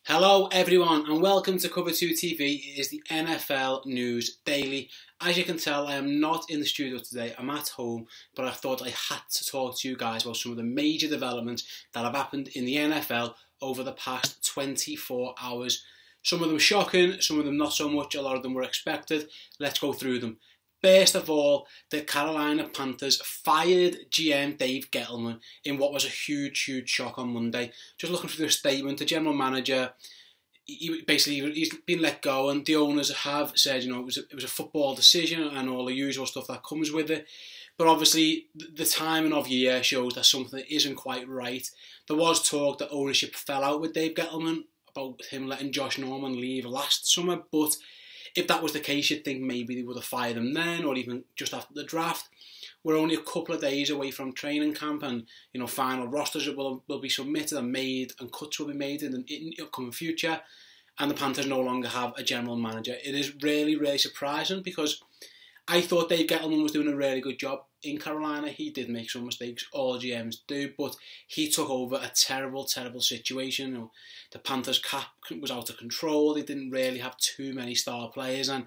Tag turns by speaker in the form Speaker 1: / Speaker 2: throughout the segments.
Speaker 1: Hello everyone and welcome to Cover 2 TV. It is the NFL News Daily. As you can tell, I am not in the studio today. I'm at home, but I thought I had to talk to you guys about some of the major developments that have happened in the NFL over the past 24 hours. Some of them shocking, some of them not so much, a lot of them were expected. Let's go through them. First of all, the Carolina Panthers fired GM Dave Gettleman in what was a huge shock on Monday. Just looking through the statement, the general manager, he's been let go, and the owners have said, it was a football decision and all the usual stuff that comes with it. But obviously, the timing of year shows that something isn't quite right. There was talk that ownership fell out with Dave Gettleman about him letting Josh Norman leave last summer, but if that was the case, you'd think maybe they would have fired him then, or even just after the draft. We're only a couple of days away from training camp, and final rosters will be submitted and made, and cuts will be made in the upcoming future. And the Panthers no longer have a general manager. It is really surprising because I thought Dave Gettleman was doing a really good job in Carolina. He did make some mistakes, all GMs do, but he took over a terrible situation. The Panthers cap was out of control. They didn't really have too many star players, and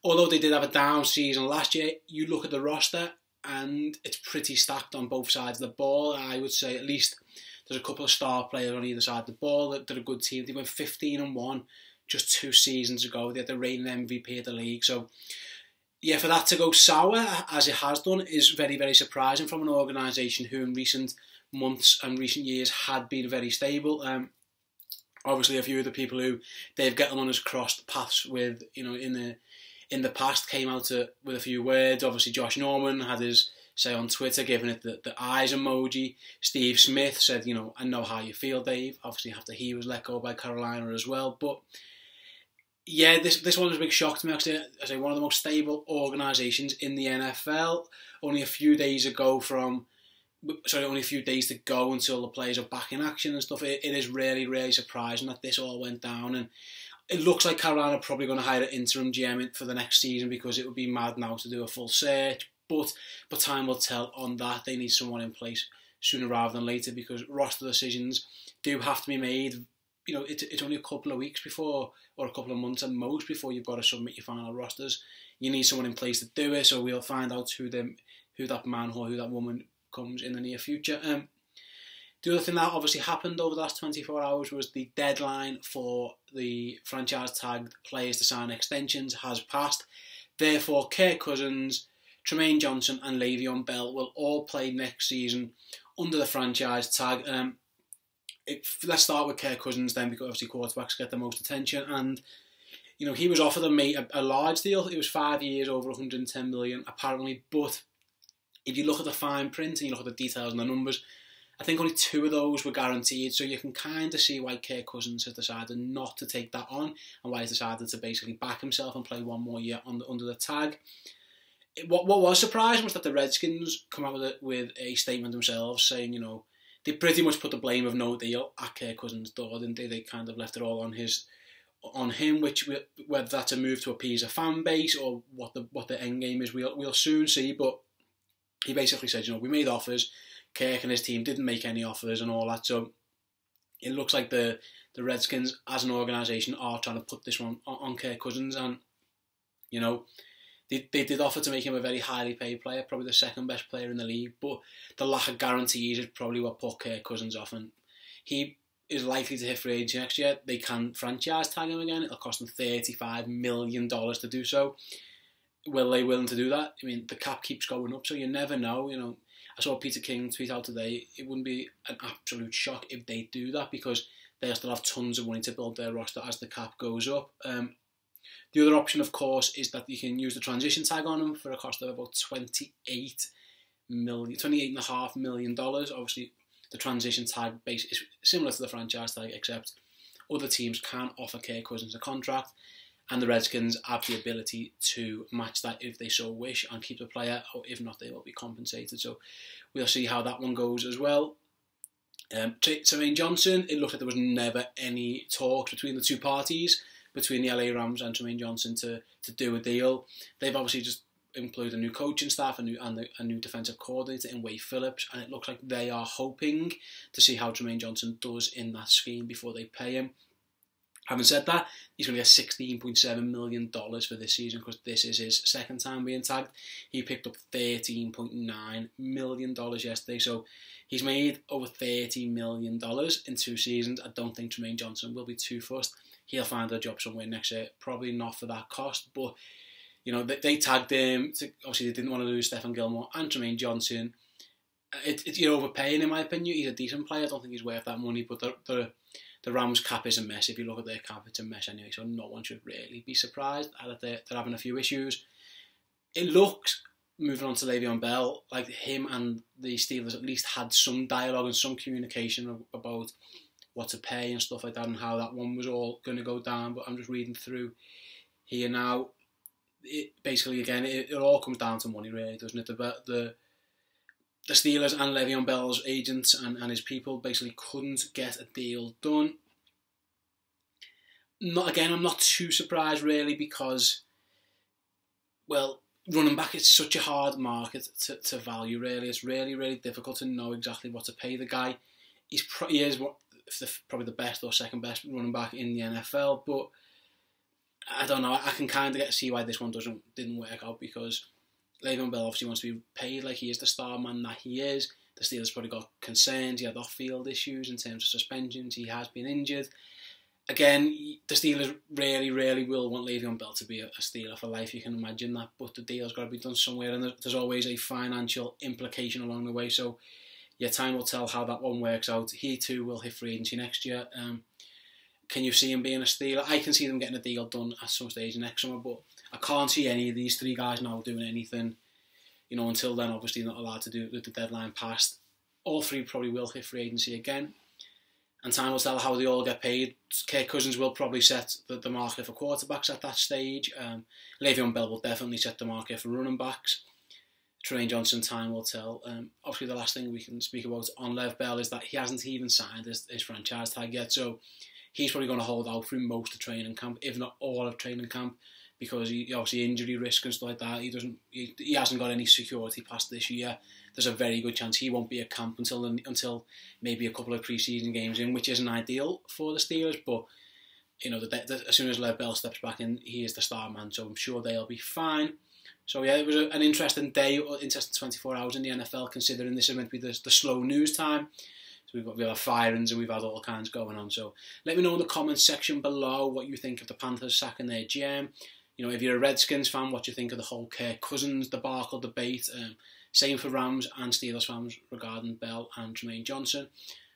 Speaker 1: although they did have a down season last year, you look at the roster and it's pretty stacked on both sides of the ball. I would say at least there's a couple of star players on either side of the ball. They're a good team. They went 15-1 just 2 seasons ago. They had the reigning MVP of the league, so yeah, for that to go sour, as it has done, is very surprising from an organisation who in recent months and recent years had been very stable. Obviously, a few of the people who Dave Gettleman has crossed paths with, in the past, came out with a few words. Obviously, Josh Norman had his say on Twitter, giving it the eyes emoji. Steve Smith said, I know how you feel, Dave. Obviously, after he was let go by Carolina as well, but yeah, this one was a big shock to me. Actually, I say one of the most stable organisations in the NFL. Only a few days to go until the players are back in action and stuff. It is really surprising that this all went down, and it looks like Carolina are probably going to hire an interim GM for the next season because it would be mad now to do a full search. But time will tell on that. They need someone in place sooner rather than later because roster decisions do have to be made. It's only a couple of weeks before, or a couple of months at most, before you've got to submit your final rosters. You need someone in place to do it, so we'll find out who that man or who that woman comes in the near future. The other thing that obviously happened over the last 24 hours was the deadline for the franchise tagged players to sign extensions has passed. Therefore, Kirk Cousins, Trumaine Johnson and Le'Veon Bell will all play next season under the franchise tag. Let's start with Kirk Cousins then, because obviously quarterbacks get the most attention, and he was offered a large deal. It was 5 years, over 110 million apparently, but if you look at the fine print and you look at the details and the numbers, I think only 2 of those were guaranteed, so you can kind of see why Kirk Cousins has decided not to take that on and why he's decided to basically back himself and play one more year under the tag. What was surprising was that the Redskins come out with a statement themselves saying, they pretty much put the blame of no deal at Kirk Cousins' door, didn't they? They kind of left it all on him, which whether that's a move to appease a fan base or what the end game is, we'll soon see. But he basically said, we made offers. Kirk and his team didn't make any offers and all that. So it looks like the Redskins as an organisation are trying to put this one on Kirk Cousins, and They did offer to make him a very highly paid player, probably the second best player in the league, but the lack of guarantees is probably what put Kirk Cousins off, and he is likely to hit free agency next year. They can franchise tag him again. It'll cost them $35 million to do so. Will they willing to do that? I mean, the cap keeps going up, so you never know. I saw Peter King tweet out today, it wouldn't be an absolute shock if they do that because they'll still have tons of money to build their roster as the cap goes up. The other option, of course, is that you can use the transition tag on them for a cost of about $28.5 million. Obviously, the transition tag base is similar to the franchise tag, except other teams can offer Kirk Cousins a contract, and the Redskins have the ability to match that if they so wish and keep the player, or if not, they will be compensated. So we'll see how that one goes as well. Trumaine Johnson, it looked like there was never any talks between the two parties, between the LA Rams and Trumaine Johnson to do a deal. They've obviously just employed a new coaching staff, a new defensive coordinator in Wade Phillips, and it looks like they are hoping to see how Trumaine Johnson does in that scheme before they pay him. Having said that, he's going to get $16.7 million for this season because this is his second time being tagged. He picked up $13.9 million yesterday, so he's made over $30 million in 2 seasons. I don't think Trumaine Johnson will be too fussed. He'll find a job somewhere next year, probably not for that cost, but you know, they tagged him. Obviously, they didn't want to lose Stephen Gilmore and Trumaine Johnson. You're overpaying, in my opinion. He's a decent player. I don't think he's worth that money, but the Rams' cap is a mess. If you look at their cap, it's a mess anyway, so no one should really be surprised that they're having a few issues. It looks, moving on to Le'Veon Bell, like him and the Steelers at least had some dialogue and some communication about what to pay and stuff like that and how that one was all going to go down, but I'm just reading through here now. Basically, again, it all comes down to money, really, doesn't it? The Steelers and Le'Veon Bell's agents and his people basically couldn't get a deal done. I'm not too surprised, really, because, well, running back, it's such a hard market to value, really. It's really, really difficult to know exactly what to pay the guy. He is probably the best or second best running back in the NFL, but I don't know. I can kind of see why this one didn't work out, because Le'Veon Bell obviously wants to be paid like he is the star man that he is. The Steelers probably got concerns. He had off-field issues in terms of suspensions. He has been injured. Again, the Steelers really, really will want Le'Veon Bell to be a Steeler for life. You can imagine that, but the deal's got to be done somewhere, and there's always a financial implication along the way. So, yeah, time will tell how that one works out. He too will hit free agency next year. Can you see him being a Steeler? I can see them getting a deal done at some stage next summer, but I can't see any of these 3 guys now doing anything. You know, until then, obviously not allowed to do it with the deadline passed. All 3 probably will hit free agency again, and time will tell how they all get paid. Kirk Cousins will probably set the market for quarterbacks at that stage. Le'Veon Bell will definitely set the market for running backs. Trumaine Johnson, time will tell. Obviously, the last thing we can speak about on Lev Bell is that he hasn't even signed his franchise tag yet, so he's probably going to hold out through most of training camp, if not all of training camp, because he obviously injury risk and stuff like that. He hasn't got any security past this year. There's a very good chance he won't be at camp until maybe a couple of preseason games in, which isn't ideal for the Steelers. But you know, as soon as Lev Bell steps back in, he is the star man, so I'm sure they'll be fine. So yeah, it was an interesting day, interesting 24 hours in the NFL, considering this is meant to be the slow news time. So we've had firings and we've had all kinds going on. So let me know in the comments section below what you think of the Panthers sacking their GM. You know, if you're a Redskins fan, what you think of the whole Kirk Cousins debacle debate. Same for Rams and Steelers fans regarding Bell and Trumaine Johnson.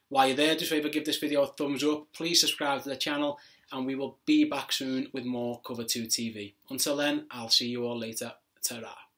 Speaker 1: While you're there, just remember, give this video a thumbs up. Please subscribe to the channel, and we will be back soon with more Cover 2 TV. Until then, I'll see you all later. Ta-ra.